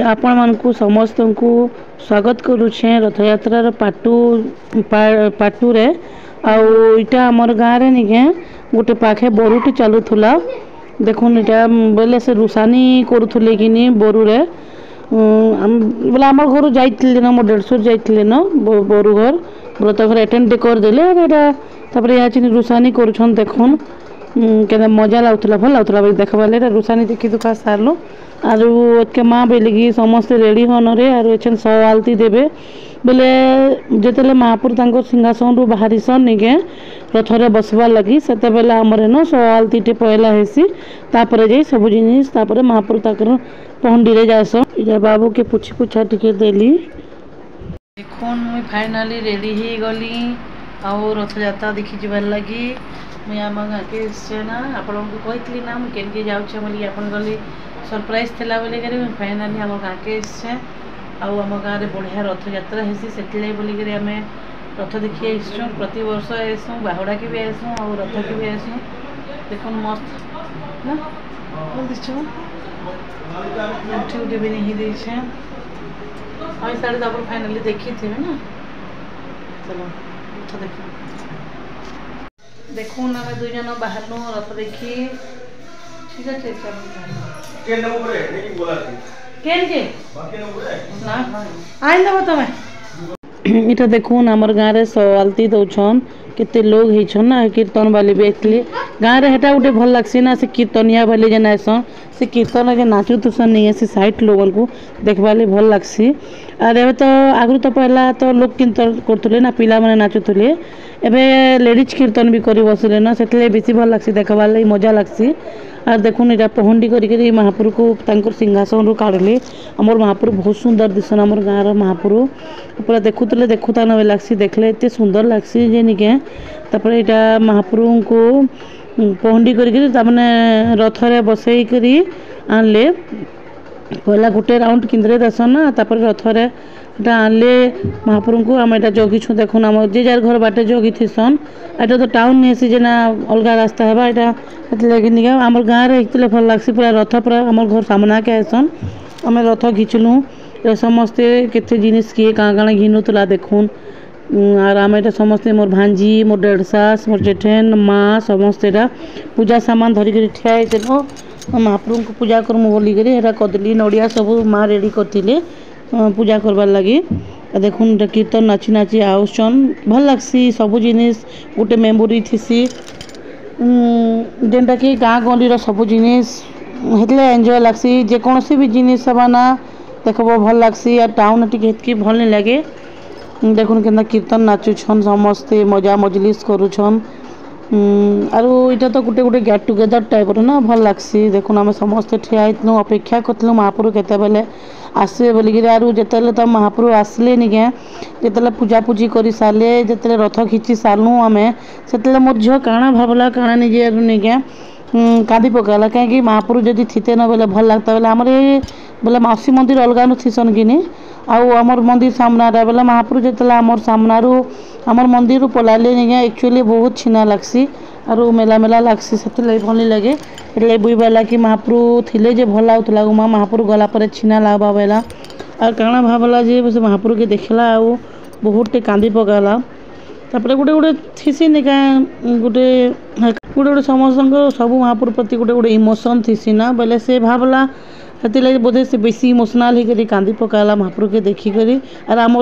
आपण मानकु समस्त को स्वागत करुछे रथ यात्रार पाटू रे आईटा आमर गाँव रे निके गोटे पाखे बरुटी चलुला देखुन इटा बोले से रुसानी करुले कि बरु रे बोले आम घर जाइए ना मो देढ़शुर जाइए न बरु घर व्रत घर अटेंड करदेले तापर यहाँ चिनी रुसानी करुछन देखुन के मजा लगुला भल लगुला देखा रुसानी देखी दुखा सारू आरु के माँ बेलिकी समस्ते रेडी हन रे आरु एछन सौ आलती देबे बोले जेतेले महापुर तांकर सिंहासन रु बाहरी सन निके रथरे बसवा लगी सेते बेले हमरे न सौ आलती टे पहला हेसी तापर जे सब जिनिस तापर महापुर ताकर पहंडी रे जास इजा बाबू के पुछि पुछा टिके देली देखोन मुई फाइनली रेडी ही गली आ रथ यात्रा देखि जबार लगी मुई आम गाँ के ना आपन को कहतली ना मु केनके जाउ छ बोली आपन गली सरप्राइज थिला बोली करे फाइनली आम गाँ के आम गाँव में बढ़िया रथ यात्रा हेसी से बोलिक आम रथ देखी आसुँ प्रति वर्ष आसुँ बाहुड़ा के भी आसुँ और रथ के भी आसुँ देख मस्त ना उठी उठी भी नहीं देछे हम साढ़े तब फाइनली देखी थे ना चलो रथ देख देखून आम दुई जन बाहर रथ देखी ठीक अच्छे इटा देखुन आमर गाँव में सवालती दौन केते लोग होन ना कीर्तन वाली भी एक्चुअली गाँव में हेटा गोटे भल लगसी ना से कीर्तनिया वाले जेन आसन से कीर्तन के नाचुतुसन नहीं आसी साइट लोगन को देखवा भल लगसी अरे तो आगु तो पहला तो लोग कीर्तन करते ना पिला माने नाचुले एबे लेडीज कीर्तन भी करी बसले ना से बेसी भल लगसी देखवा मजा लगसी और देखुन इटा पहंडी करी महापुर को तांकर सिंहासन रु काढ़ले आमर महापुर बहुत सुंदर दिसन आमर गाँव महापुर पूरा देखुले देखुता न लगसी देखले एते सुंदर लगसी जे निके तापर इटा महापुर को पहंडी करी तामने रथरे बसई करी आनले पहला गोटे राउंड किंद्रे देसन ना तापर रथरे एटा आनले महापुर को आम एटा जगिछु देखुन आम जे जार घर बाटे जगी थिसन एटा तो टाउन नहीं सी जेना अलग रास्ता है एटा लगे निका आम गाँव में एक भल लगसी पूरा रथ पूरा आम घर सामना के आसन आम रथ घिचलु समस्ते केते जिनिस किए काँ काँ घिनुला देखुन और आम एटा समस्ते मोर भांजी मोर डेढ़सास मोर जेठेन माँ समस्ते पूजा सामान धरिक ठिया होते महाप्रभु को पूजा करमु बोलिक कदली नड़िया सब माँ रेडी करथिले पूजा करबार लगी देखुन कीर्तन नाची नाची आउसन भल लगसी सब जिनिस गोटे मेमोरी थीसी जेनटा कि गाँ गली सब जिनिस हेतले एंजॉय लगसी जेकोसी भी जिनिस समाना देखब भल लगसी और टाउन टी भल नहीं लगे देखुन के कीर्तन नाचुछन समस्ते मजा मजलिस करुछन आरु इटा तो गोटे गोटे गेट टुगेदर टाइप ना भल लगसी देखुन आम समस्ते ठिया होइतनु अपेक्षा करथिलु महापुर केते बेले आसबे बोलिक आरु जेतेले तो महापुर आसले निके जेतेले पूजा पूजी करी सारे जेतेले रथ खिची सारलु आमे सेतेले मोर झियो काଣା भावला काଣା निजे निके कांदी पकाला कहीं महापुर जदि थीते न बोले भल लगता बोले आमर बोले मासी मंदिर अलग नु थीसन कि आउ आमर मंदिर सामना बोले महापुर जो आमर सामनारू आमर मंदिर पलाले निके एक्चुअली बहुत छिना लगसी और मेला मेला लगसी से भल लगे एट बुईबाला कि महापुर थिले जे भल लगुला माँ महापुर गला पर छिना लगवा बेला और काଣା भावला जे महापुर के देखला आउ बहुत टे कांदी पकाला तापर गोटे गोटे थीसी निका गोटे गोटे गोटे समस्त सब महापुर प्रति गोटे गोटे इमोशन थीसी ना बोले से भावला से बोधे से बेसी इमोशनाल होकर कांदी पकाला महापुर के देखिक और आम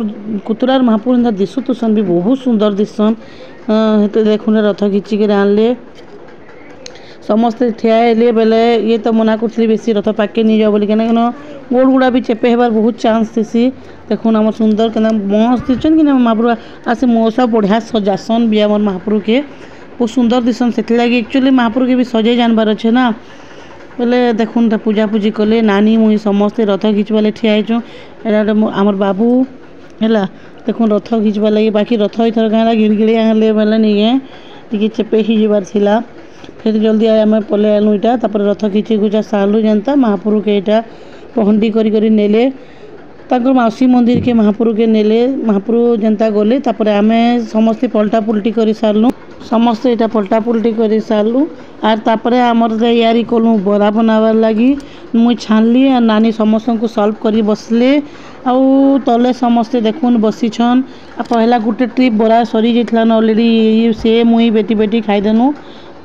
कुतुरार महापुर दिशु तुसन भी बहुत सुंदर दिसन देखुन रथ खिचिक आनले समस्ते ठिया हेले बेले ये तो मना कर बेसी रथ पाके नहीं जाओ बोली क्या गोड़ गुड़ा भी चेपे हेबार बहुत चांस थी देखुन आम सुंदर के मस्त दिसन कि महापुर आसे मौसा बढ़िया सजासन भी आम महापुर के बहुत सुंदर दिसन से एक्चुअली महापुर के भी सजे जानबार अच्छे ना बोले देखुन पूजा पूजी कले नानी मुई समस्ते रथ घिचवा ठिया होचु आमर बाबू है देखुन रथ घिचवा लगे बाकी रथ इथर कहाँ गिड़गिड़ी आनले बोले नहीं टी चेपे ही जबार थिला फिर जल्दी आम पले आलु इटा तापर रथ खिची खुचा सारू जनता महापुर के इटा पहंडी करी नेले ताकर माउसी मंदिर के महापुर के नेले महापुर जनता गले तापर आम समस्ते पलटा पुलटी कर सारूँ समस्ते इटा पलटा पुलटी कर सारू आर तापरे आमर यारी कलु बरा बनावार लगी मुई छानली और नानी समस्त को सल्व कर बसले आउ तले समस्ते देखुन बसी छन पहला गुटे ट्रिप बरा सरी जाइला ऑलरेडी से मुई बेटी बेटी खाईदेनु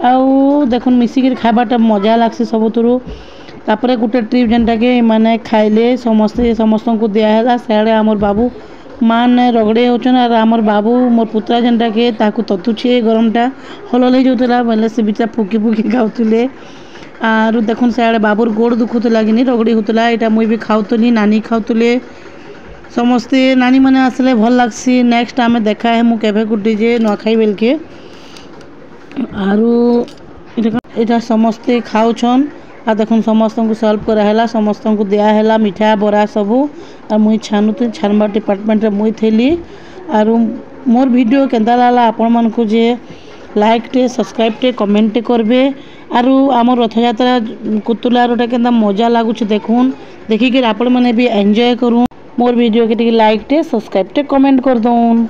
आउ देखुन मिसिक खाबाटा मजा लागसी सबुतु तापरे गुटे ट्रिप जेनटा के माने खाइले समस्ते समस्त को दिया सियाड़े आमर बाबू माने रगड़े होचन और आमर बाबू मोर पुत्रा जेनटा के ताकू ततुछे गरमटा हल हल जाऊला बोले से बिचा फुकी फुकी खाऊले आर देखुन सियाड़े बाबूर गोड़ दुखुला कि रगड़ी होता यहाँ मुई भी खाऊली नानी खाऊले समस्ते नानी मैंने आसले भल लगसी नेक्स्ट आम देखा है मुझे केवे गुटी जे नुआखाई बेल के आरु इटा समस्ते खाऊन आ देखुन समस्त को सल्व कराला समस्त को दियाला मिठा बरा सबू और मुई छानुती छानबार डिपार्टमेंट मुई थी आरु मोर वीडियो केंदा लागला आपण मन को जे लाइक टे सब्सक्राइब टे कमेंट टे करबे आरु आम रथ यात्रा कुतुलारोटा केंदा मजा लागुच देखुन देखिक आपण मैंने भी एंजॉय करूँ मोर वीडियो के लाइक टे सब्सक्राइब टे कमेंट कर दौन।